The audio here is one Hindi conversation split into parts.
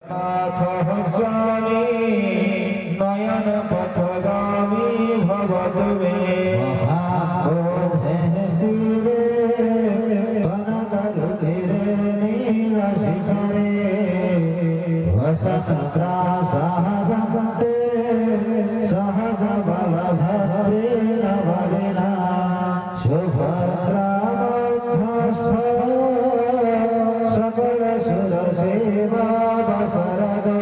स्वामी नयन पथगामी भवद्वे सहज बल भद्रे नवलिना सुभद्रा सकल सुर सेवा बसरदो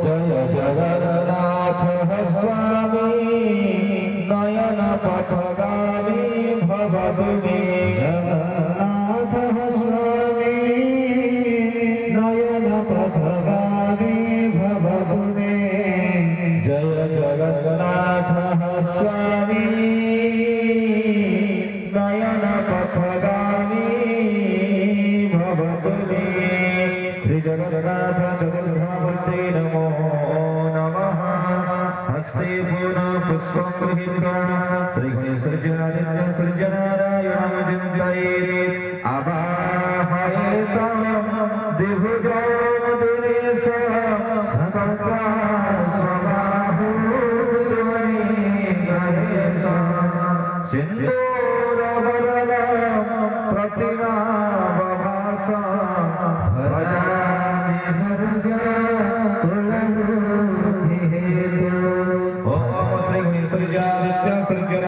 जय जगन्नाथ स्वामी नयन पथगामी भवद्वे जगन्नाथ स्वामी नयन पथगामी भवद्वे जय जगन्नाथ स्वामी नयन पथगामी भवद्वे श्री जगन्नाथ चतुर्धामूर्ते नमो नमः हस्ते पूर्ण पुष्पं गृहीत्वा श्री गणेशसृजनादित्य सृजनारायणं चिन्तयेत् आवाहयेतं दिव्यजो दिनेश सकर्ता स्वबाहु गुरुमणि गणेश सिन्धु